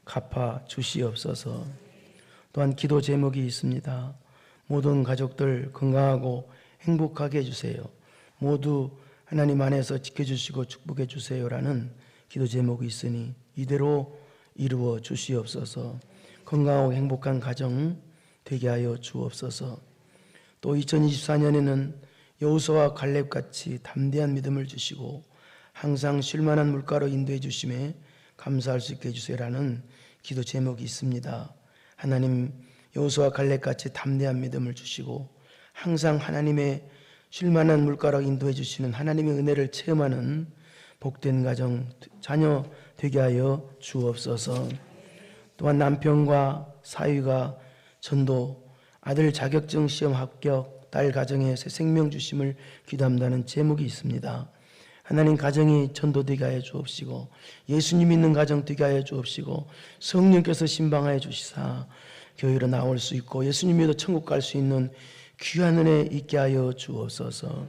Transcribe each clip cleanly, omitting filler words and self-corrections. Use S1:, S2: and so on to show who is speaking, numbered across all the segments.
S1: 갚아 주시옵소서. 또한 기도 제목이 있습니다. 모든 가족들 건강하고 행복하게 해주세요. 모두 하나님 안에서 지켜주시고 축복해 주세요라는 기도 제목이 있으니 이대로 이루어 주시옵소서. 건강하고 행복한 가정 되게 하여 주옵소서. 또 2024년에는 여호수아와 갈렙같이 담대한 믿음을 주시고 항상 쉴만한 물가로 인도해 주심에 감사할 수 있게 해주세요라는 기도 제목이 있습니다. 하나님, 여호수아와 갈렙같이 담대한 믿음을 주시고 항상 하나님의 쉴만한 물가로 인도해 주시는 하나님의 은혜를 체험하는 복된 가정, 자녀 되게 하여 주옵소서. 또한 남편과 사위가 전도, 아들 자격증 시험 합격, 딸 가정에 새 생명 주심을 기도한다는 제목이 있습니다. 하나님, 가정이 전도되게 하여 주옵시고 예수님 믿는 가정 되게 하여 주옵시고 성령께서 신방하여 주시사 교회로 나올 수 있고 예수님 믿어 천국 갈 수 있는 귀한 은혜 있게 하여 주옵소서.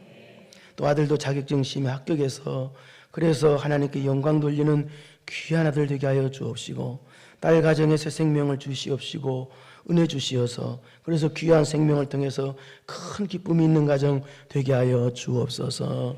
S1: 또 아들도 자격증 시험에 합격해서 그래서 하나님께 영광 돌리는 귀한 아들 되게 하여 주옵시고 딸 가정에 새 생명을 주시옵시고 은혜 주시어서 그래서 귀한 생명을 통해서 큰 기쁨이 있는 가정 되게 하여 주옵소서.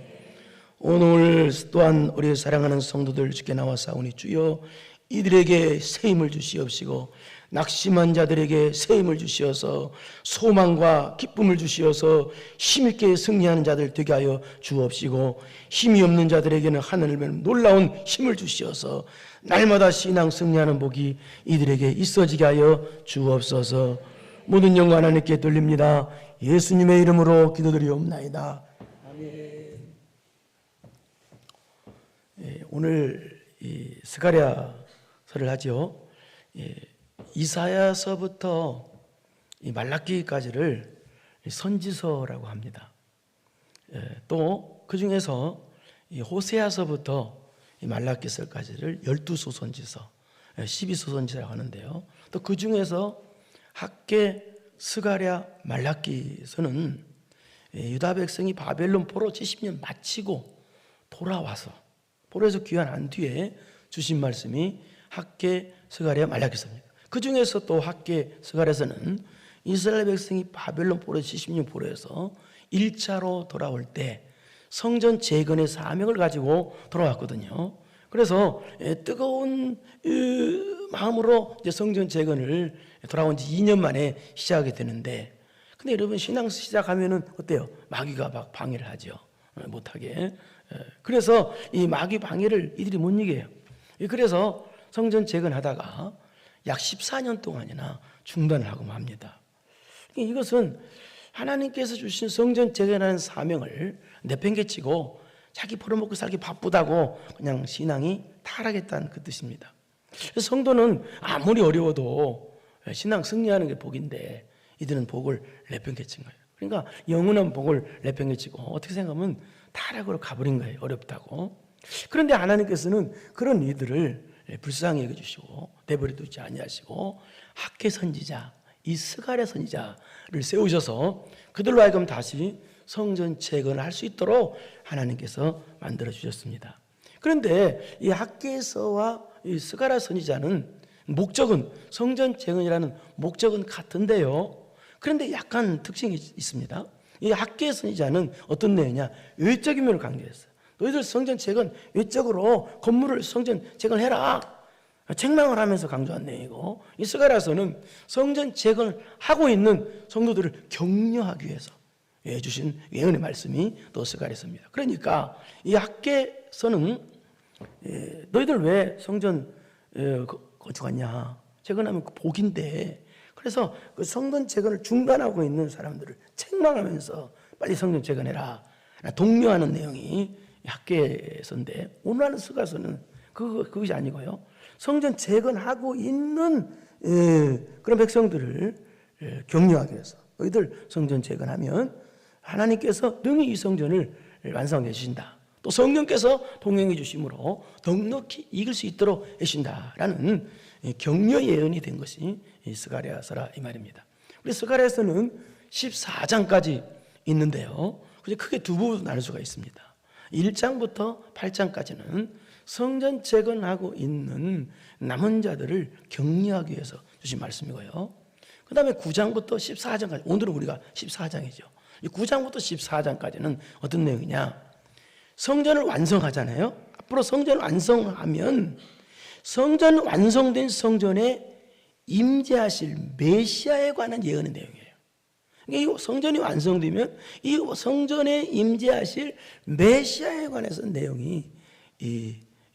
S1: 오늘 또한 우리 사랑하는 성도들 주께 나와사오니 주여 이들에게 새 힘을 주시옵시고 낙심한 자들에게 새 힘을 주시어서 소망과 기쁨을 주시어서 힘있게 승리하는 자들 되게 하여 주옵시고 힘이 없는 자들에게는 하늘을 놀라운 힘을 주시어서 날마다 신앙 승리하는 복이 이들에게 있어지게 하여 주옵소서. 모든 영광 하나님께 돌립니다. 예수님의 이름으로 기도드리옵나이다. 아멘. 오늘 이 스가랴서를 하죠. 이사야서부터 이 말라기까지를 선지서라고 합니다. 또 그 중에서 이 호세아서부터 이 말라기서까지를 12소선지서, 12소선지서라고 하는데요. 또 그 중에서 학개, 스가랴, 말라기서는 유다 백성이 바벨론 포로 70년 마치고 돌아와서 포로에서 귀환한 뒤에 주신 말씀이 학개, 스가랴, 말라기서입니다. 그 중에서 또 학개, 스가랴서는 이스라엘 백성이 바벨론 포로 70년 포로에서 1차로 돌아올 때 성전 재건의 사명을 가지고 돌아왔거든요. 그래서 뜨거운 마음으로 이제 성전 재건을 돌아온 지 2년 만에 시작하게 되는데, 근데 여러분 신앙 시작하면은 어때요? 마귀가 막 방해를 하죠. 못하게. 그래서 이 마귀 방해를 이들이 못 이겨요. 그래서 성전 재건하다가 약 14년 동안이나 중단을 하고 맙니다. 이것은 하나님께서 주신 성전 재건하는 사명을 내팽개치고 자기 벌어먹고 살기 바쁘다고 그냥 신앙이 타락했다는 그 뜻입니다. 그래서 성도는 아무리 어려워도 신앙 승리하는 게 복인데 이들은 복을 내팽개친 거예요. 그러니까 영원한 복을 내팽개치고 어떻게 생각하면 타락으로 가버린 거예요. 어렵다고. 그런데 하나님께서는 그런 이들을 불쌍히 여겨주시고 내버려 두지 아니하시고 학개 선지자, 이 스가랴 선지자를 세우셔서 그들로 하여금 다시 성전 재건을 할 수 있도록 하나님께서 만들어 주셨습니다. 그런데 이 학개서와 이 스가랴 선지자는 목적은 성전 재건이라는 목적은 같은데요. 그런데 약간 특징이 있습니다. 이 학개 선지자는 어떤 내용이냐? 외적인 면을 강조했어요. 너희들 성전 재건 외적으로 건물을 성전 재건해라. 책망을 하면서 강조한 내용이고, 이 스가랴서는 성전 재건을 하고 있는 성도들을 격려하기 위해서 주신 예언의 말씀이 또 스가랴서입니다. 그러니까 이 학개서는 너희들 왜 성전 건축하냐? 재건하면 그 복인데, 그래서 그 성전 재건을 중단하고 있는 사람들을 책망하면서 빨리 성전 재건해라 독려하는 내용이 학개서인데, 오늘 하는 스가랴서는 그것이 아니고요. 성전 재건하고 있는 그런 백성들을 격려하기 위해서 너희들 성전 재건하면 하나님께서 능히 이 성전을 완성해 주신다. 또 성령께서 동행해 주심으로 넉넉히 이길 수 있도록 해주신다라는 격려 예언이 된 것이 이 스가랴서라 이 말입니다. 우리 스가랴서는 14장까지 있는데요. 크게 두 부분으로 나눌 수가 있습니다. 1장부터 8장까지는 성전 재건하고 있는 남은 자들을 격려하기 위해서 주신 말씀이고요. 그 다음에 9장부터 14장까지, 오늘은 우리가 14장이죠. 이 9장부터 14장까지는 어떤 내용이냐? 성전을 완성하잖아요. 앞으로 성전을 완성하면 성전 완성된 성전에 임재하실 메시아에 관한 예언의 내용이에요. 이 성전이 완성되면 이 성전에 임재하실 메시아에 관해서 내용이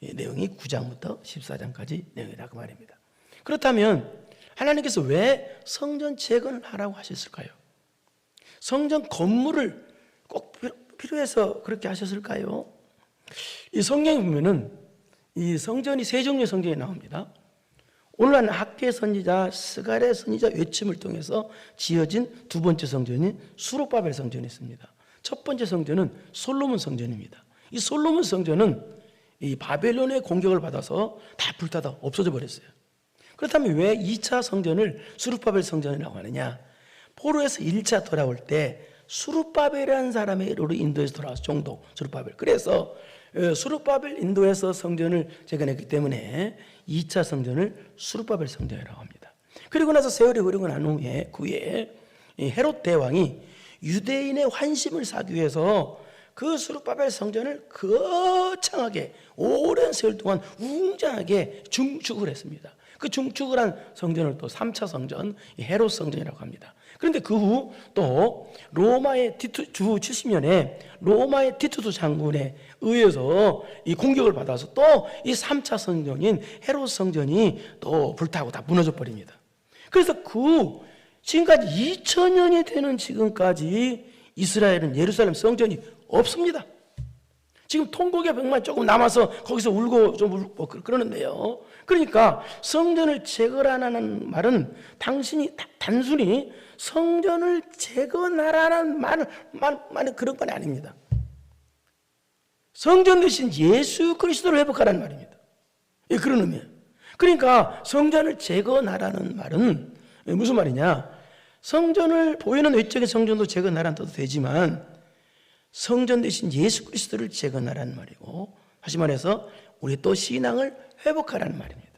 S1: 9장부터 14장까지 내용이라고 말입니다. 그렇다면 하나님께서 왜 성전 재건을 하라고 하셨을까요? 성전 건물을 꼭 필요해서 그렇게 하셨을까요? 이 성경에 보면은 이 성전이 세 종류의 성전이 나옵니다. 오늘날 학계 선지자, 스가랴 선지자 외침을 통해서 지어진 두 번째 성전인 수룹바벨 성전이 있습니다. 첫 번째 성전은 솔로몬 성전입니다. 이 솔로몬 성전은 이 바벨론의 공격을 받아서 다 불타다 없어져 버렸어요. 그렇다면 왜 2차 성전을 수룹바벨 성전이라고 하느냐? 포로에서 1차 돌아올 때 수룹바벨이라는 사람의 로로 인도에서 돌아와서 종도 수룹바벨. 그래서 수룹바벨 인도에서 성전을 재건했기 때문에 2차 성전을 수룹바벨 성전이라고 합니다. 그리고 나서 세월이 흐르고 난 후에 그에 헤롯 대왕이 유대인의 환심을 사기 위해서 그 수룹바벨 성전을 거창하게 오랜 세월 동안 웅장하게 중축을 했습니다. 그 중축을 한 성전을 또 3차 성전 헤롯 성전이라고 합니다. 그런데 그 후 또 로마의 주 70년에 로마의 티투스 장군에 의해서 이 공격을 받아서 또 이 3차 성전인 헤롯 성전이 또 불타고 다 무너져 버립니다. 그래서 지금까지 2000년이 되는 지금까지 이스라엘은 예루살렘 성전이 없습니다. 지금 통곡의 병만 조금 남아서 거기서 울고 좀 울고 그러는데요. 그러니까 성전을 재건하라는 말은 단순히 성전을 재건하라는 말은 그런 건 아닙니다. 성전 대신 예수 그리스도를 회복하라는 말입니다. 예, 그런 의미예요. 그러니까 성전을 재건하라는 말은 무슨 말이냐? 성전을 보이는 외적인 성전도 재건하라는 뜻도 되지만 성전 대신 예수 그리스도를 재건하라는 말이고, 다시 말해서 우리 또 신앙을 회복하라는 말입니다.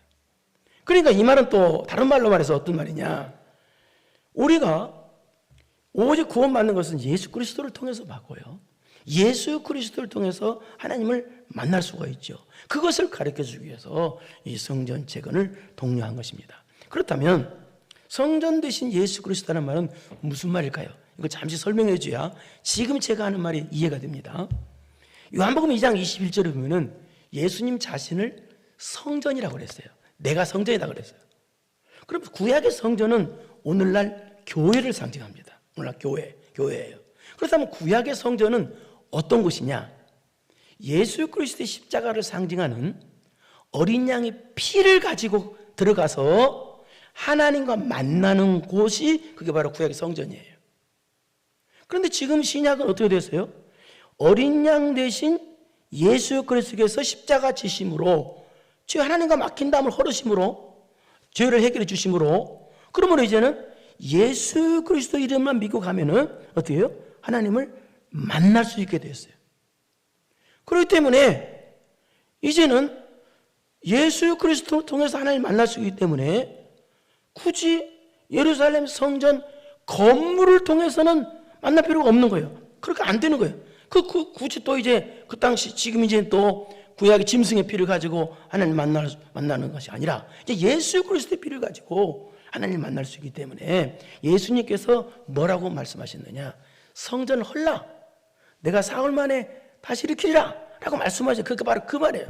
S1: 그러니까 이 말은 또 다른 말로 말해서 어떤 말이냐? 우리가 오직 구원받는 것은 예수 그리스도를 통해서 받고요, 예수 그리스도를 통해서 하나님을 만날 수가 있죠. 그것을 가르쳐주기 위해서 이 성전 재건을 독려한 것입니다. 그렇다면 성전 대신 예수 그리스도라는 말은 무슨 말일까요? 이거 잠시 설명해 줘야 지금 제가 하는 말이 이해가 됩니다. 요한복음 2장 21절에 보면은 예수님 자신을 성전이라고 그랬어요. 내가 성전이라고 그랬어요. 그럼 구약의 성전은 오늘날 교회를 상징합니다. 오늘날 교회예요. 그렇다면 구약의 성전은 어떤 곳이냐? 예수 그리스도의 십자가를 상징하는 어린 양의 피를 가지고 들어가서 하나님과 만나는 곳이 그게 바로 구약의 성전이에요. 그런데 지금 신약은 어떻게 됐어요? 어린 양 대신 예수 그리스도께서 십자가 지심으로 죄 하나님과 막힌 담을 헐으심으로 죄를 해결해 주심으로, 그러므로 이제는 예수 그리스도 이름만 믿고 가면은 어떻게 해요? 하나님을 만날 수 있게 됐어요. 그렇기 때문에 이제는 예수 그리스도를 통해서 하나님을 만날 수 있기 때문에 굳이 예루살렘 성전 건물을 통해서는 만날 필요가 없는 거예요. 그렇게 안 되는 거예요. 굳이 또 이제 그 당시 지금 이제 또 구약의 짐승의 피를 가지고 하나님 만나는 것이 아니라 이제 예수 그리스도의 피를 가지고 하나님 만날 수 있기 때문에 예수님께서 뭐라고 말씀하셨느냐? 성전을 헐라, 내가 사흘 만에 다시 일으키리라 라고 말씀하셔요. 그게 바로 그 말이에요.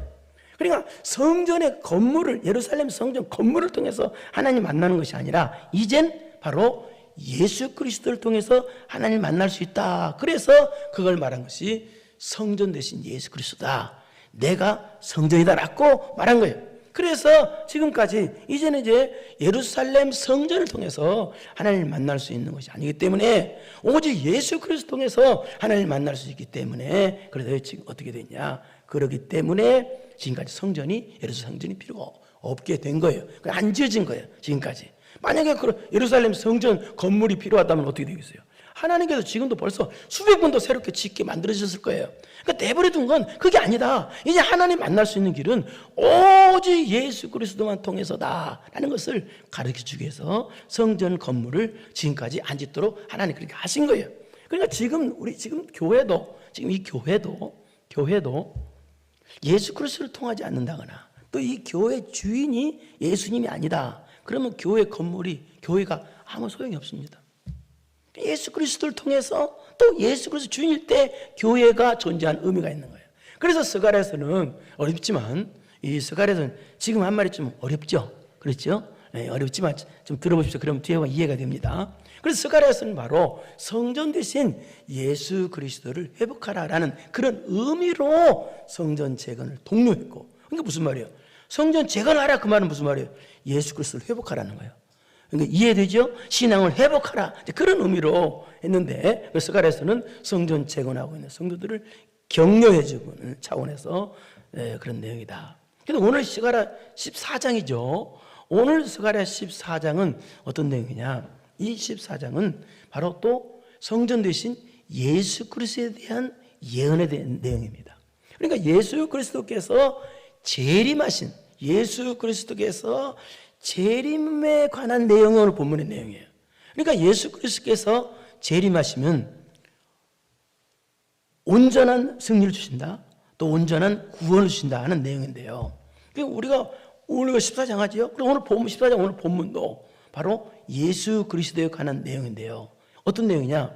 S1: 그러니까 성전의 건물을, 예루살렘 성전 건물을 통해서 하나님 만나는 것이 아니라 이젠 바로 예수 그리스도를 통해서 하나님을 만날 수 있다. 그래서 그걸 말한 것이 성전 대신 예수 그리스도다, 내가 성전이다 라고 말한 거예요. 그래서 지금까지 이제는 이제 예루살렘 성전을 통해서 하나님을 만날 수 있는 것이 아니기 때문에 오직 예수 그리스도 통해서 하나님을 만날 수 있기 때문에, 그래서 지금 어떻게 됐냐? 그러기 때문에 지금까지 성전이, 예루살렘 성전이 필요가 없게 된 거예요. 안 지어진 거예요 지금까지. 만약에 예루살렘 성전 건물이 필요하다면 어떻게 되겠어요? 하나님께서 지금도 벌써 수백 번도 새롭게 짓게 만들어주셨을 거예요. 그러니까 내버려 둔 건 그게 아니다. 이제 하나님 만날 수 있는 길은 오직 예수 그리스도만 통해서다라는 것을 가르쳐주기 위해서 성전 건물을 지금까지 안 짓도록 하나님 그렇게 하신 거예요. 그러니까 지금 교회도 지금 이 교회도 예수 그리스도를 통하지 않는다거나 또 이 교회 주인이 예수님이 아니다. 그러면 교회가 아무 소용이 없습니다. 예수 그리스도를 통해서 또 예수 그리스도 주인일 때 교회가 존재하는 의미가 있는 거예요. 그래서 스가랴서는 어렵지만 이 스가랴서는 지금 한 말이 좀 어렵죠. 그렇죠? 네, 어렵지만 좀 들어보십시오. 그럼 뒤에 이해가 됩니다. 그래서 스가랴서는 바로 성전 대신 예수 그리스도를 회복하라라는 그런 의미로 성전 재건을 독려했고, 그러니까 무슨 말이에요? 성전 재건하라 그 말은 무슨 말이에요? 예수 그리스도를 회복하라는 거예요. 그러니까 이해되죠? 신앙을 회복하라 그런 의미로 했는데 스가랴서는 성전 재건하고 있는 성도들을 격려해주는 차원에서 그런 내용이다. 그래서 오늘 스가랴 14장이죠. 오늘 스가랴 14장은 어떤 내용이냐? 이 14장은 바로 또 성전 대신 예수 그리스도에 대한 예언에 대한 내용입니다. 그러니까 예수 그리스도께서 재림하신 예수 그리스도께서 재림에 관한 내용이 오늘 본문의 내용이에요. 그러니까 예수 그리스도께서 재림하시면 온전한 승리를 주신다. 또 온전한 구원을 주신다 하는 내용인데요. 우리가 오늘 14장 하죠. 그럼 오늘 본문 14장 오늘 본문도 바로 예수 그리스도에 관한 내용인데요. 어떤 내용이냐?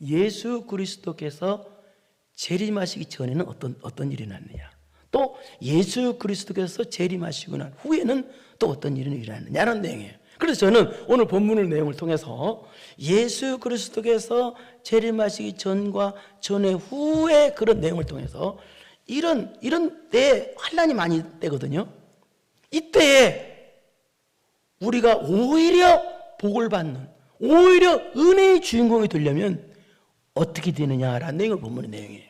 S1: 예수 그리스도께서 재림하시기 전에는 어떤 일이 났느냐? 또 예수 그리스도께서 재림하시고 난 후에는 또 어떤 일이 일어났느냐는 내용이에요. 그래서 저는 오늘 본문의 내용을 통해서 예수 그리스도께서 재림하시기 전과 전에 후에 그런 내용을 통해서 이런 때 환난이 많이 때거든요. 이때에 우리가 오히려 복을 받는 오히려 은혜의 주인공이 되려면 어떻게 되느냐라는 내용을 본문의 내용이에요.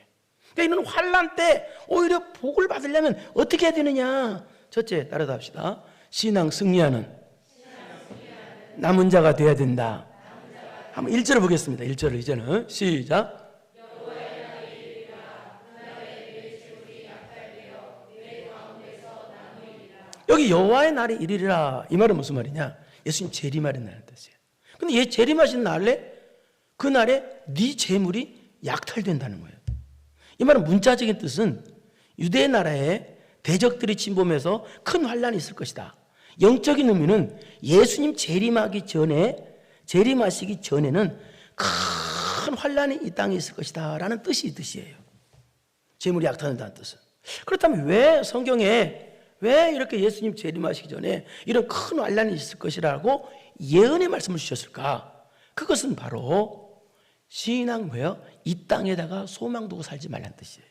S1: 그러니까 이런 환난 때 오히려 복을 받으려면 어떻게 해야 되느냐? 첫째 따라서 합시다. 신앙 승리하는 남은 자가 되어야 된다. 한번 1절을 보겠습니다. 1절을 이제는 시작. 여기 여호와의 날이 이르리라. 이 말은 무슨 말이냐? 예수님 재림하는 뜻이에요. 근데 얘 재림하신 날에 그 날에 네 재물이 약탈된다는 거예요. 이 말은 문자적인 뜻은 유대 나라에 대적들이 침범해서 큰 환란이 있을 것이다. 영적인 의미는 예수님 재림하시기 전에는 큰 환란이 이 땅에 있을 것이다 라는 뜻이에요. 재물이 약탈된다는 뜻은. 그렇다면 왜 성경에 왜 이렇게 예수님 재림하시기 전에 이런 큰 환란이 있을 것이라고 예언의 말씀을 주셨을까? 그것은 바로 신앙 뭐예요? 이 땅에다가 소망 두고 살지 말라는 뜻이에요.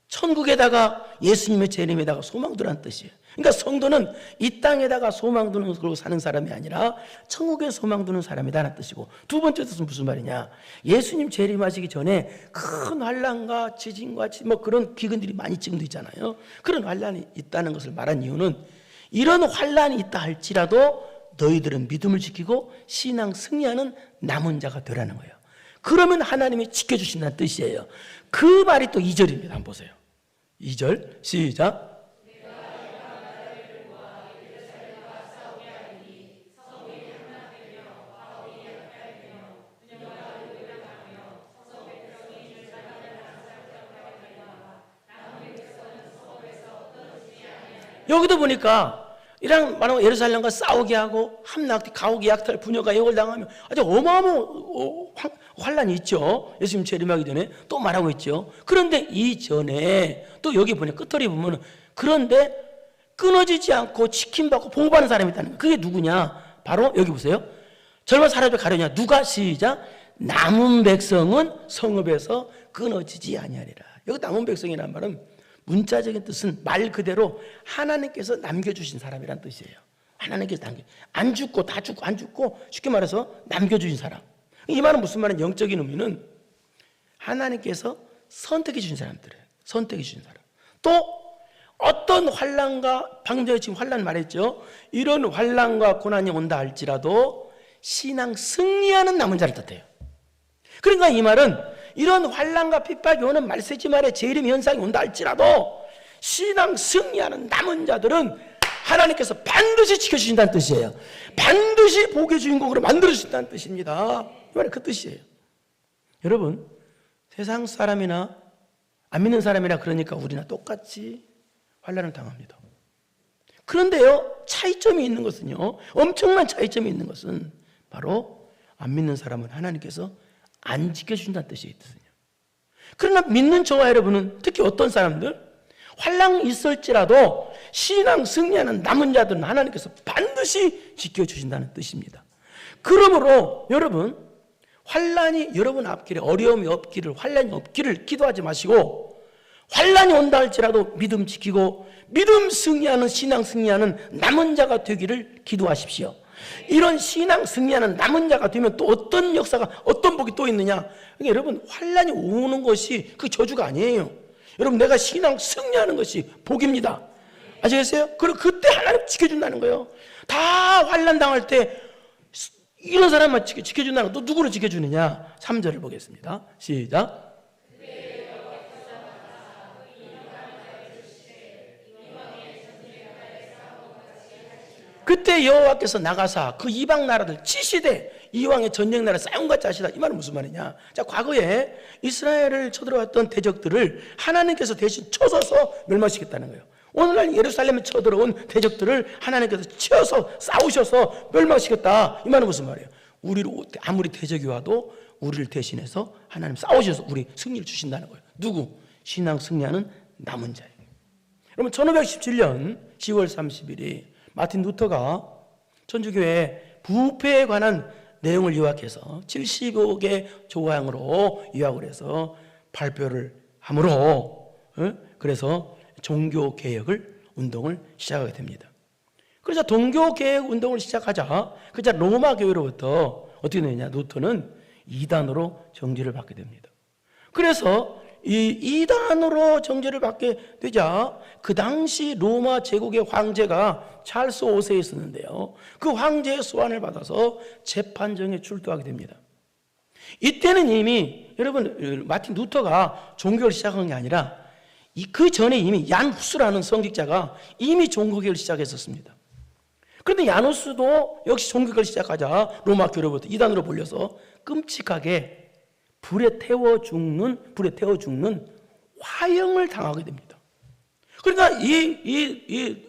S1: 천국에다가 예수님의 재림에다가 소망 두라는 뜻이에요. 그러니까 성도는 이 땅에다가 소망 두는 걸로 사는 사람이 아니라 천국에 소망 두는 사람이다라는 뜻이고, 두 번째 뜻은 무슨 말이냐? 예수님 재림하시기 전에 큰 환난과 지진과 뭐 그런 기근들이 많이 지금도 있잖아요. 그런 환난이 있다는 것을 말한 이유는 이런 환난이 있다 할지라도 너희들은 믿음을 지키고 신앙 승리하는 남은 자가 되라는 거예요. 그러면 하나님이 지켜주신다는 뜻이에요. 그 말이 또 2절입니다. 한번 보세요. 2절 시작. 여기도 보니까 이랑 말하면 예루살렘과 싸우게 하고 함낙, 가옥이 약탈, 부녀가 역을 당하며 아주 어마어마한 환란이 있죠. 예수님 재림하기 전에 또 말하고 있죠. 그런데 이전에 또 여기 보니 끝털이 보면 그런데 끊어지지 않고 지킴받고 보호받는 사람이 있다는 거예요. 그게 누구냐? 바로 여기 보세요. 젊은 사람들 가려냐? 누가? 시작. 남은 백성은 성읍에서 끊어지지 아니하리라. 여기 남은 백성이라는 말은 문자적인 뜻은 말 그대로 하나님께서 남겨주신 사람이란 뜻이에요. 하나님께서 안 죽고 다 죽고 안 죽고 쉽게 말해서 남겨주신 사람. 이 말은 무슨 말은 영적인 의미는 하나님께서 선택해 주신 사람들이에요. 선택해 주신 사람. 또 어떤 환난과 방금 전에 지금 환난 말했죠. 이런 환난과 고난이 온다 할지라도 신앙 승리하는 남은 자를 뜻해요. 그러니까 이 말은 이런 환난과 핍박이 오는 말세지 말에 재림 현상이 온다 할지라도 신앙 승리하는 남은 자들은 하나님께서 반드시 지켜주신다는 뜻이에요. 반드시 복의 주인공으로 만들어주신다는 뜻입니다. 이 말은 그 뜻이에요. 여러분, 세상 사람이나 안 믿는 사람이나 그러니까 우리나 똑같이 환난을 당합니다. 그런데요, 차이점이 있는 것은요, 엄청난 차이점이 있는 것은 바로 안 믿는 사람은 하나님께서 안 지켜준다는 뜻이 있거든요. 그러나 믿는 저와 여러분은 특히 어떤 사람들, 환난이 있을지라도 신앙 승리하는 남은 자들은 하나님께서 반드시 지켜주신다는 뜻입니다. 그러므로 여러분, 환난이 여러분 앞길에 어려움이 없기를, 환난이 없기를 기도하지 마시고, 환난이 온다 할지라도 믿음 지키고 믿음 승리하는, 신앙 승리하는 남은 자가 되기를 기도하십시오. 이런 신앙 승리하는 남은 자가 되면 또 어떤 역사가, 어떤 복이 또 있느냐? 그러니까 여러분, 환난이 오는 것이 그 저주가 아니에요. 여러분, 내가 신앙 승리하는 것이 복입니다. 아시겠어요? 그리고 그때 하나님 지켜준다는 거예요. 다 환난 당할 때 이런 사람만 지켜준다는 거. 또 누구를 지켜주느냐? 3절을 보겠습니다. 시작. 그때 여호와께서 나가사 그 이방 나라들 치시되 이왕의 전쟁 나라 싸움같이 하시다. 이 말은 무슨 말이냐? 자, 과거에 이스라엘을 쳐들어왔던 대적들을 하나님께서 대신 쳐서서 멸망시켰다는 거예요. 오늘날 예루살렘에 쳐들어온 대적들을 하나님께서 쳐서 싸우셔서 멸망시켰다. 이 말은 무슨 말이에요? 우리를 아무리 대적이 와도 우리를 대신해서 하나님 싸우셔서 우리 승리를 주신다는 거예요. 누구? 신앙 승리하는 남은 자에게. 여러분, 1517년 10월 30일이 마틴 루터가 천주교의 부패에 관한 내용을 요약해서 75개 조항으로 요약을 해서 발표를 함으로, 그래서 종교개혁을 운동을 시작하게 됩니다. 그래서 종교개혁 운동을 시작하자 그자 로마 교회로부터 어떻게 되느냐? 루터는 이단으로 정죄를 받게 됩니다. 그래서 이 이단으로 정죄를 받게 되자 그 당시 로마 제국의 황제가 찰스 5세에 있었는데요, 그 황제의 소환을 받아서 재판정에 출두하게 됩니다. 이때는 이미 여러분, 마틴 루터가 종교를 시작한 게 아니라 그 전에 이미 얀 후스라는 성직자가 이미 종교개혁을 시작했었습니다. 그런데 얀 후스도 역시 종교개혁을 시작하자 로마 교회로부터 이단으로 몰려서 끔찍하게 불에 태워 죽는 화형을 당하게 됩니다. 그러니까 이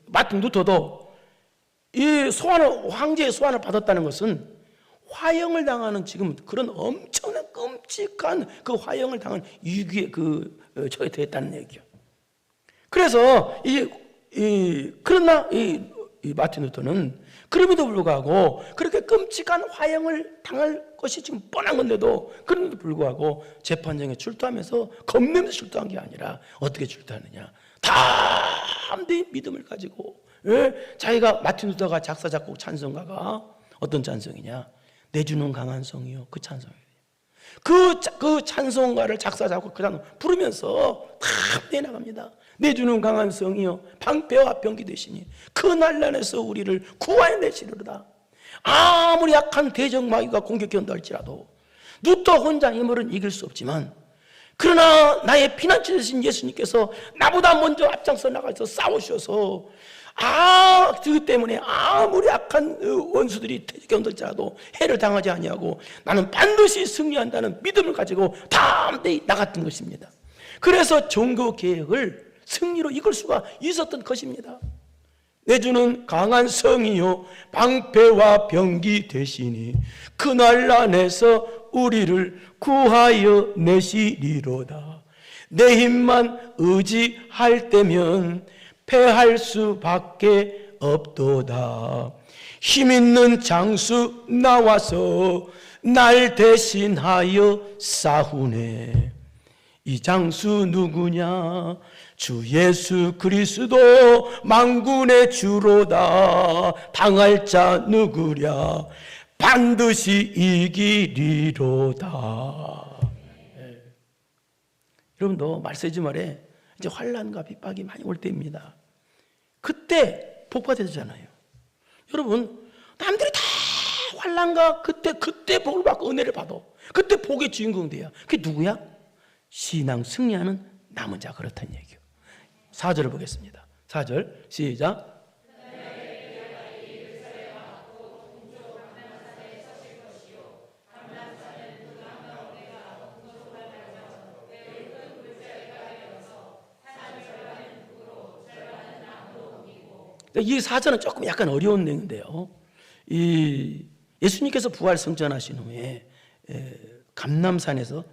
S1: 마틴 루터도 이 황제의 소환을 받았다는 것은 화형을 당하는 지금 그런 엄청난 끔찍한 그 화형을 당한 위기에 처해 됐다는 얘기죠. 그래서 그러나 이 마틴 루터는 그럼에도 불구하고 그렇게 끔찍한 화형을 당할 것이 지금 뻔한 건데도 그럼에도 불구하고 재판정에 출두하면서 겁내면서 출두한 게 아니라 어떻게 출두하느냐? 담대히 믿음을 가지고, 자기가 마틴 루터가 작사 작곡 찬송가가 어떤 찬송이냐? 내주는 강한 성이요, 그 찬송이에요. 그 찬송가를 작사 작곡 그 찬송 부르면서 담대히 나갑니다. 내주는 강한 성이요, 방패와 병기 되시니 그 난란에서 우리를 구하내시리로다. 아무리 약한 대적마귀가 공격해 온다 할지라도 루터 혼자 힘으로는 이길 수 없지만, 그러나 나의 피난처 되신 예수님께서 나보다 먼저 앞장서 나가서 싸우셔서 그 때문에 아무리 악한 원수들이 대적해 온다 할지라도 해를 당하지 아니하고 나는 반드시 승리한다는 믿음을 가지고 담대히 나갔던 것입니다. 그래서 종교개혁을 승리로 이끌 수가 있었던 것입니다. 내주는 강한 성이요, 방패와 병기 되시니 그 난란에서 우리를 구하여 내시리로다. 내 힘만 의지할 때면 패할 수밖에 없도다. 힘있는 장수 나와서 날 대신하여 싸우네. 이 장수 누구냐? 주 예수 그리스도 만군의 주로다. 당할 자 누구랴? 반드시 이기리로다. 네. 여러분도 말세지 말에 이제 환난과 핍박이 많이 올 때입니다. 그때 복받아야 되잖아요. 여러분, 남들이 다 환난과 그때 복을 받고 은혜를 받아. 그때 복의 주인공 돼야. 그게 누구야? 신앙 승리하는 남은 자, 그렇다는 얘기예요. 4절을 보겠습니다. 4절 시작. 이 4절은 조금 약간 어려운 내용인데요. 이 예수님께서 부활 승천하신 후에 감람산에서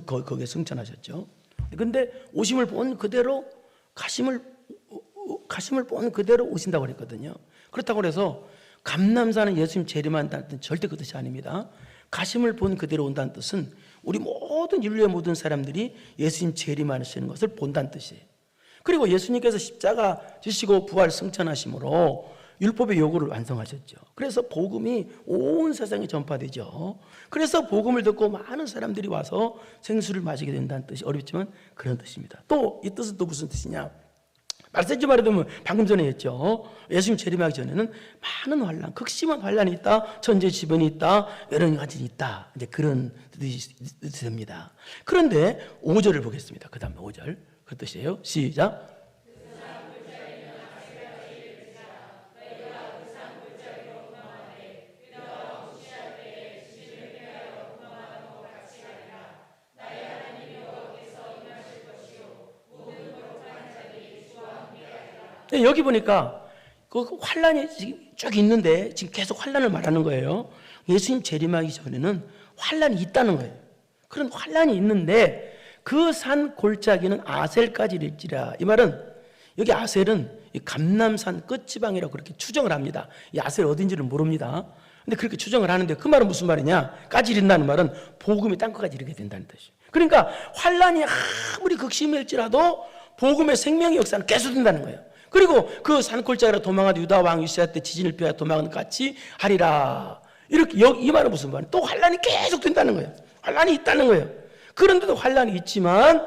S1: 거기에 승천하셨죠. 그런데 오심을 본 그대로 가심을 본 그대로 오신다고 그랬거든요. 그렇다고 해서 감람산은 예수님 재림한다는 뜻은 절대 그 뜻이 아닙니다. 가심을 본 그대로 온다는 뜻은 우리 모든 인류의 모든 사람들이 예수님 재림하시는 것을 본다는 뜻이에요. 그리고 예수님께서 십자가 지시고 부활 승천하심으로 율법의 요구를 완성하셨죠. 그래서 복음이 온 세상에 전파되죠. 그래서 복음을 듣고 많은 사람들이 와서 생수를 마시게 된다는 뜻이 어렵지만 그런 뜻입니다. 또 이 뜻은 또 무슨 뜻이냐? 말세지 말해두면 방금 전에 했죠. 예수님 재림하기 전에는 많은 환난, 극심한 환난이 있다, 천재지변이 있다, 여러 가지 있다. 이제 그런 뜻이 됩니다. 그런데 5절을 보겠습니다. 그 다음에 5절. 그 뜻이에요. 시작. 여기 보니까 그 환란이 쭉 있는데 지금 계속 환란을 말하는 거예요. 예수님 재림하기 전에는 환란이 있다는 거예요. 그런 환란이 있는데 그 산 골짜기는 아셀까지 이르리라. 이 말은 여기 아셀은 감람산 끝지방이라고 그렇게 추정을 합니다. 이 아셀 어딘지를 모릅니다. 근데 그렇게 추정을 하는데 그 말은 무슨 말이냐? 까지 이른다는 말은 복음이 땅끝까지 이르게 된다는 뜻이에요. 그러니까 환란이 아무리 극심할지라도 복음의 생명의 역사는 계속된다는 거예요. 그리고 그 산골짜기로 도망하던 유다 왕 요시야 때 지진을 피하여 도망하는 것 같이 하리라. 이렇게 이 말은 무슨 말이에요? 또 환란이 계속 된다는 거예요. 환란이 있다는 거예요. 그런데도 환란이 있지만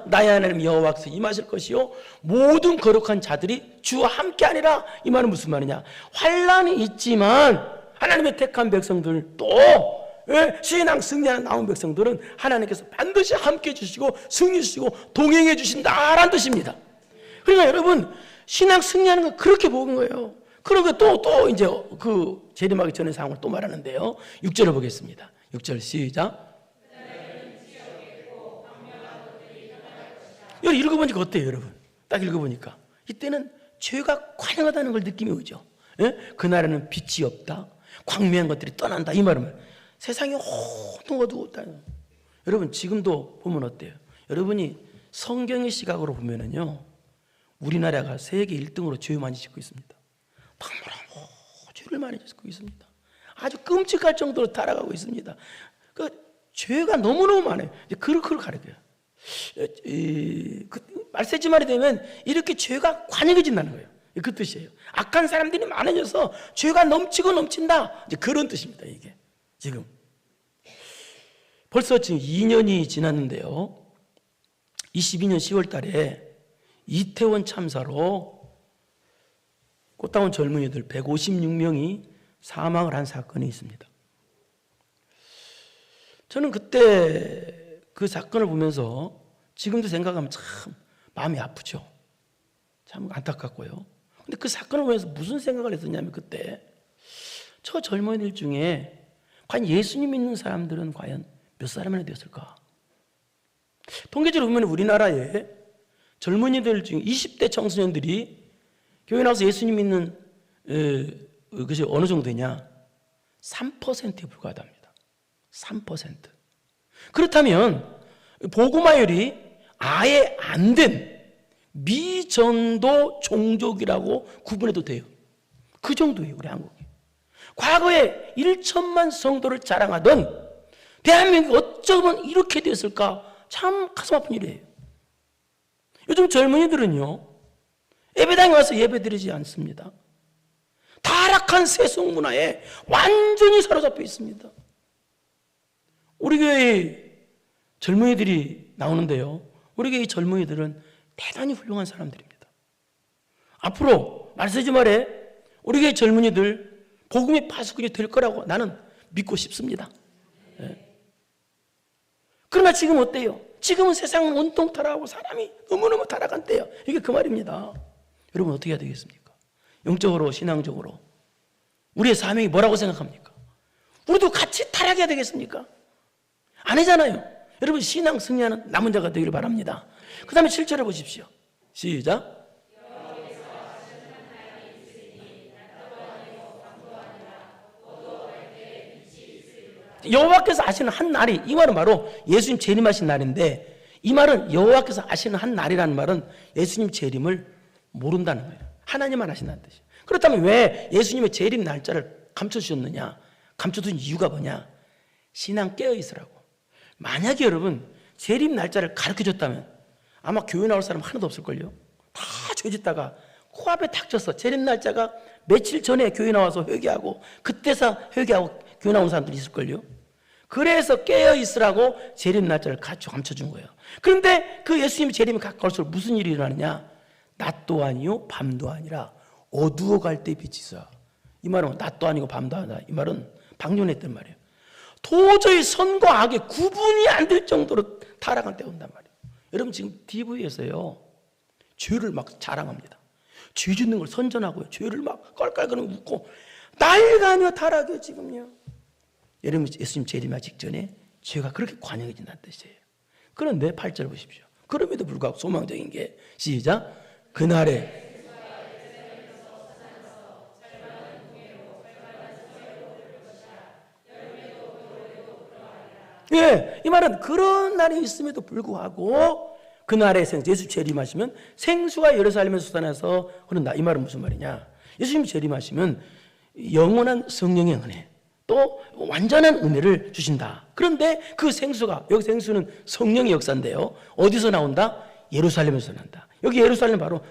S1: 나의 하나님 여호와께서 임하실 것이요 모든 거룩한 자들이 주와 함께하리라. 이 말은 무슨 말이냐? 환란이 있지만 하나님의 택한 백성들 또 신앙 승리하는 나온 백성들은 하나님께서 반드시 함께해 주시고 승리해 주시고 동행해 주신다라는 뜻입니다. 그러니까 여러분 신앙 승리하는 건 그렇게 보는 거예요. 그리고 또 이제 그 재림하기 전의 상황을 또 말하는데요. 6절을 보겠습니다. 6절 시작. 여기 읽어보니까 어때요, 여러분? 딱 읽어보니까 이때는 죄가 관영하다는 걸 느낌이 오죠. 그날에는 빛이 없다, 광명한 것들이 떠난다. 이 말은 세상이 온통 어두웠다. 여러분 지금도 보면 어때요? 여러분이 성경의 시각으로 보면은요, 우리나라가 세계 1등으로 죄를 많이 짓고 있습니다. 너무너무 죄를 많이 짓고 있습니다. 아주 끔찍할 정도로 타락하고 있습니다. 그 죄가 너무너무 많아요. 이제 그렇게 가르쳐요. 말세지 말이 되면 이렇게 죄가 관영해진다는 거예요. 그 뜻이에요. 악한 사람들이 많아져서 죄가 넘치고 넘친다. 이제 그런 뜻입니다. 이게 지금 벌써 지금 2년이 지났는데요. 22년 10월 달에 이태원 참사로 꽃다운 젊은이들 156명이 사망을 한 사건이 있습니다. 저는 그때 그 사건을 보면서 지금도 생각하면 참 마음이 아프죠. 참 안타깝고요. 근데 그 사건을 보면서 무슨 생각을 했었냐면 그때 저 젊은이들 중에 과연 예수님 믿는 사람들은 과연 몇 사람이나 되었을까? 통계적으로 보면 우리나라에 젊은이들 중에 20대 청소년들이 교회 나와서 예수님 믿는 그것이 어느 정도 되냐? 3%에 불과하답니다. 3%. 그렇다면 복음화율이 아예 안 된 미전도 종족이라고 구분해도 돼요. 그 정도예요, 우리 한국이. 과거에 1천만 성도를 자랑하던 대한민국이 어쩌면 이렇게 됐을까? 참 가슴 아픈 일이에요. 요즘 젊은이들은요, 예배당에 와서 예배드리지 않습니다. 타락한 세속 문화에 완전히 사로잡혀 있습니다. 우리 교회 젊은이들이 나오는데요, 우리 교회 젊은이들은 대단히 훌륭한 사람들입니다. 앞으로 말세지 말에 우리 교회 젊은이들 복음의 파수꾼이 될 거라고 나는 믿고 싶습니다. 예. 그러나 지금 어때요? 지금은 세상은 온통 타락하고 사람이 너무너무 타락한 때예요. 이게 그 말입니다. 여러분 어떻게 해야 되겠습니까? 영적으로 신앙적으로 우리의 사명이 뭐라고 생각합니까? 우리도 같이 타락해야 되겠습니까? 아니잖아요. 여러분 신앙 승리하는 남은 자가 되기를 바랍니다. 그 다음에 7절을 보십시오. 시작. 여호와께서 아시는 한 날이, 이 말은 바로 예수님 재림하신 날인데, 이 말은 여호와께서 아시는 한 날이라는 말은 예수님 재림을 모른다는 거예요. 하나님만 아신다는 뜻이에요. 그렇다면 왜 예수님의 재림 날짜를 감춰주셨느냐? 감춰둔 이유가 뭐냐? 신앙 깨어있으라고. 만약에 여러분 재림 날짜를 가르쳐줬다면 아마 교회 나올 사람 하나도 없을걸요. 다 죄짓다가 코앞에 닥쳐서 재림 날짜가 며칠 전에 교회 나와서 회개하고 그때서 회개하고 교회 나온 사람들이 있을걸요. 그래서 깨어있으라고 재림 날짜를 감춰준 거예요. 그런데 그 예수님의 재림이 가까울수록 무슨 일이 일어나느냐? 낮도 아니요 밤도 아니라 어두워갈 때 빛이 있어. 이 말은 낮도 아니고 밤도 아니다. 이 말은 방존했단 말이에요. 도저히 선과 악의 구분이 안 될 정도로 타락할 때 온단 말이에요. 여러분 지금 TV에서요 죄를 막 자랑합니다. 죄 짓는 걸 선전하고요. 죄를 막 깔깔거리고 웃고 날가며 타락해요 지금요. 여러분 예수님 재림하기 직전에 죄가 그렇게 관영해진다는 뜻이에요. 그런데 8절 보십시오. 그럼에도 불구하고 소망적인 게 시작. 그날에 예, 이 말은 그런 날이 있음에도 불구하고 그날에 예수 재림하시면 생수가 예루살렘에서 솟아나서 흐른다. 이 말은 무슨 말이냐? 예수님 재림하시면 영원한 성령의 은혜 또 완전한 은혜를 주신다. 그런데 그 생수가, 여기 생수는 성령의 역사인데요, 어디서 나온다? 예루살렘에서 난다. 여기 예루살렘 바로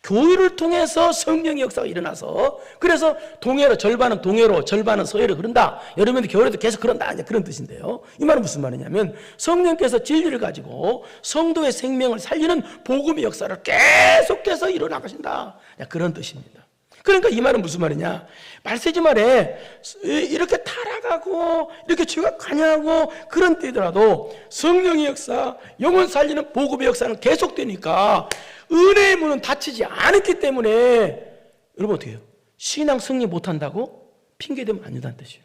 S1: 교회를 통해서 성령의 역사가 일어나서, 그래서 동해로, 절반은 동해로 절반은 서해로 흐른다. 여름에도 겨울에도 계속 그런다, 그런 뜻인데요, 이 말은 무슨 말이냐면 성령께서 진리를 가지고 성도의 생명을 살리는 복음의 역사를 계속해서 일어나가신다, 그런 뜻입니다. 그러니까 이 말은 무슨 말이냐? 말세지 말에 이렇게 타락하고 이렇게 죄가 관여하고 그런 때더라도 성령의 역사, 영혼 살리는 복음의 역사는 계속되니까 은혜의 문은 닫히지 않았기 때문에 여러분 어떻게 해요? 신앙 승리 못한다고 핑계대면 안 된다는 뜻이에요.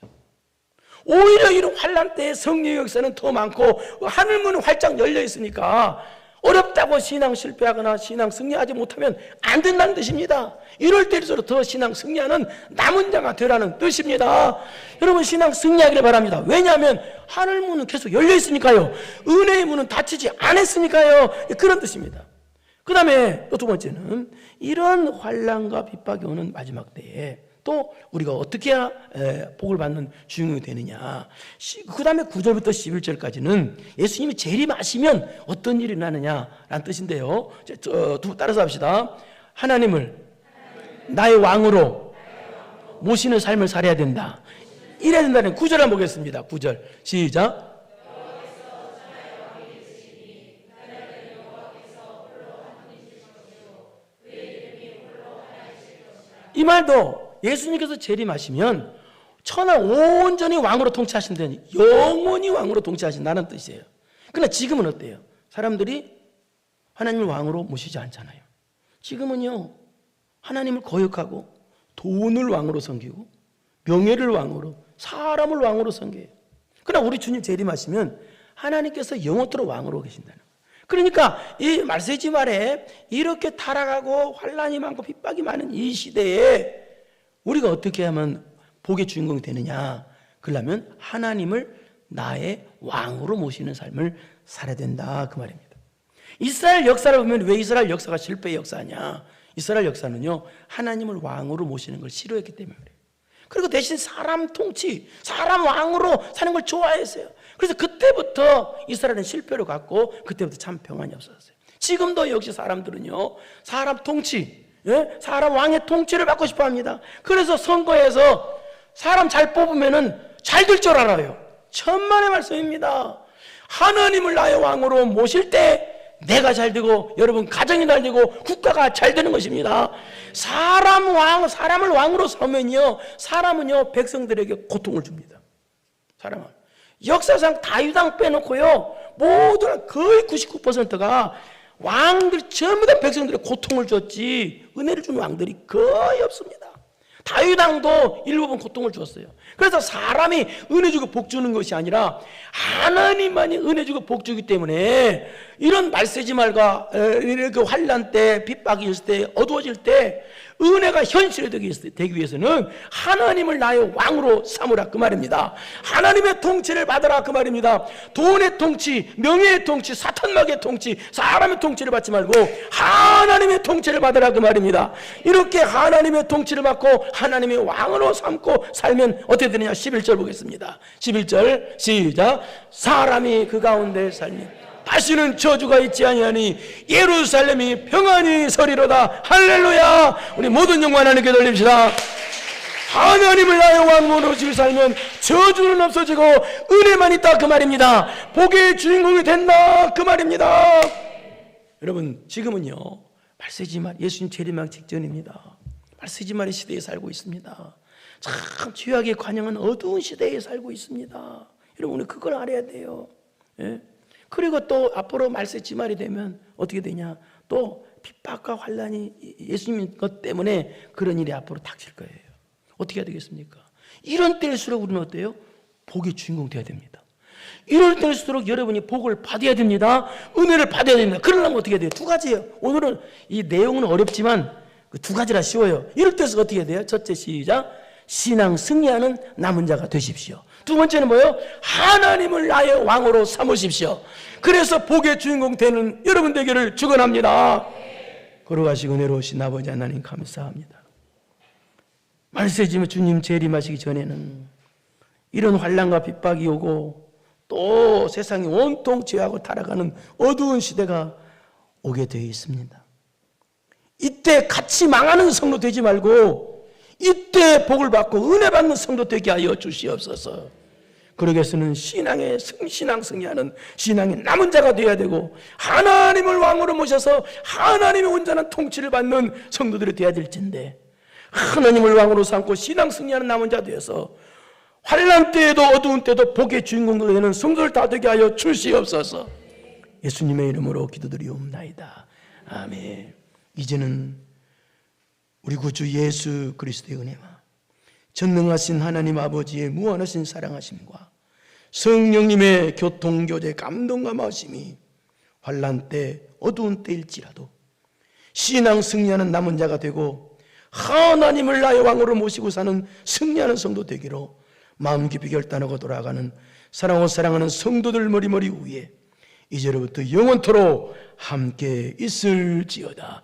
S1: 오히려 이런 환난 때에 성령의 역사는 더 많고 하늘문은 활짝 열려 있으니까 어렵다고 신앙 실패하거나 신앙 승리하지 못하면 안 된다는 뜻입니다. 이럴 때일수록 더 신앙 승리하는 남은 자가 되라는 뜻입니다. 여러분 신앙 승리하기를 바랍니다. 왜냐하면 하늘문은 계속 열려 있으니까요. 은혜의 문은 닫히지 않았으니까요. 그런 뜻입니다. 그 다음에 또 두 번째는 이런 환난과 핍박이 오는 마지막 때에 또 우리가 어떻게 해야 복을 받는 주인공이 되느냐. 그 다음에 9절부터 11절까지는 예수님이 재림하시면 어떤 일이 나느냐라는 뜻인데요, 따라서 합시다. 하나님을 나의 왕으로 모시는 삶을 살아야 된다. 이래야 된다는 9절 한번 보겠습니다. 9절 시작. 이 말도 예수님께서 재림하시면 천하 온전히 왕으로 통치하신다니, 영원히 왕으로 통치하신다는 뜻이에요. 그러나 지금은 어때요? 사람들이 하나님을 왕으로 모시지 않잖아요. 지금은요 하나님을 거역하고 돈을 왕으로 섬기고 명예를 왕으로, 사람을 왕으로 섬겨요. 그러나 우리 주님 재림하시면 하나님께서 영원토록 왕으로 계신다는 거예요. 그러니까 이 말세지 말에 이렇게 타락하고 환난이 많고 핍박이 많은 이 시대에 우리가 어떻게 하면 복의 주인공이 되느냐? 그러려면 하나님을 나의 왕으로 모시는 삶을 살아야 된다, 그 말입니다. 이스라엘 역사를 보면 왜 이스라엘 역사가 실패의 역사냐? 이스라엘 역사는요 하나님을 왕으로 모시는 걸 싫어했기 때문에 그래요. 그리고 대신 사람 통치, 사람 왕으로 사는 걸 좋아했어요. 그래서 그때부터 이스라엘은 실패로 갔고 그때부터 참 평안이 없었어요. 지금도 역시 사람들은요 사람 통치, 사람 왕의 통치를 받고 싶어 합니다. 그래서 선거에서 사람 잘 뽑으면은 잘 될 줄 알아요. 천만의 말씀입니다. 하나님을 나의 왕으로 모실 때 내가 잘 되고 여러분 가정이 잘 되고 국가가 잘 되는 것입니다. 사람을 왕으로 삼으면요, 사람은요 백성들에게 고통을 줍니다. 사람은 역사상 다윗왕 빼놓고요 모든 거의 99%가 왕들 전부 다 백성들의 고통을 줬지 은혜를 준 왕들이 거의 없습니다. 다윗왕도 일부분 고통을 주었어요. 그래서 사람이 은혜 주고 복 주는 것이 아니라 하나님만이 은혜 주고 복 주기 때문에 이런 말세지말과 이렇게 환난 때, 핍박이 있을 때, 어두워질 때 은혜가 현실되기 위해서는 하나님을 나의 왕으로 삼으라 그 말입니다. 하나님의 통치를 받으라 그 말입니다. 돈의 통치, 명예의 통치, 사탄막의 통치, 사람의 통치를 받지 말고 하나님의 통치를 받으라 그 말입니다. 이렇게 하나님의 통치를 받고 하나님의 왕으로 삼고 살면 어떻게 되느냐. 11절 보겠습니다. 11절 시작. 사람이 그 가운데 살면 다시는 저주가 있지 아니하니 예루살렘이 평안히 서리로다. 할렐루야. 우리 모든 영광 하나님께 돌립시다. 하나님을 나의 왕으로 지금 살면 저주는 없어지고 은혜만 있다 그 말입니다. 복의 주인공이 된다 그 말입니다. 여러분 지금은요 말세지말 예수님 재림하기 직전입니다. 말세지말의 시대에 살고 있습니다. 참 죄악에 관영한 어두운 시대에 살고 있습니다. 여러분 우리 그걸 알아야 돼요. 예? 그리고 또 앞으로 말세지말이 되면 어떻게 되냐, 또 핍박과 환난이 예수님 것 때문에 그런 일이 앞으로 닥칠 거예요. 어떻게 해야 되겠습니까? 이런 때일수록 우리는 어때요? 복의 주인공 되어야 됩니다. 이럴 때일수록 여러분이 복을 받아야 됩니다. 은혜를 받아야 됩니다. 그러려면 어떻게 해야 돼요? 두 가지예요. 오늘은 이 내용은 어렵지만 그 두 가지라 쉬워요. 이럴 때서 어떻게 해야 돼요? 첫째 시작. 신앙 승리하는 남은 자가 되십시오. 두 번째는 뭐예요? 하나님을 나의 왕으로 삼으십시오. 그래서 복의 주인공 되는 여러분 되기를 축원합니다. 걸어가시고 내려오신 아버지 하나님 감사합니다. 말세지면 주님 재림하시기 전에는 이런 환난과 핍박이 오고 또 세상이 온통 죄하고 타락하는 어두운 시대가 오게 되어 있습니다. 이때 같이 망하는 성도 되지 말고 이때 복을 받고 은혜 받는 성도 되게 하여 주시옵소서. 그러기 위해서는 신앙 승리하는 신앙의 남은 자가 되어야 되고 하나님을 왕으로 모셔서 하나님의 온전한 통치를 받는 성도들이 되어야 될진데 하나님을 왕으로 삼고 신앙 승리하는 남은 자 되어서 환난 때에도 어두운 때도 복의 주인공들 되는 성도들 다 되게 하여 주시옵소서. 예수님의 이름으로 기도드리옵나이다. 아멘. 이제는 우리 구주 예수 그리스도의 은혜와 전능하신 하나님 아버지의 무한하신 사랑하심과 성령님의 교통교제 감동과 마심이 환난 때 어두운 때일지라도 신앙 승리하는 남은 자가 되고 하나님을 나의 왕으로 모시고 사는 승리하는 성도 되기로 마음 깊이 결단하고 돌아가는 사랑하고 사랑하는 성도들 머리머리 위에 이제로부터 영원토록 함께 있을지어다.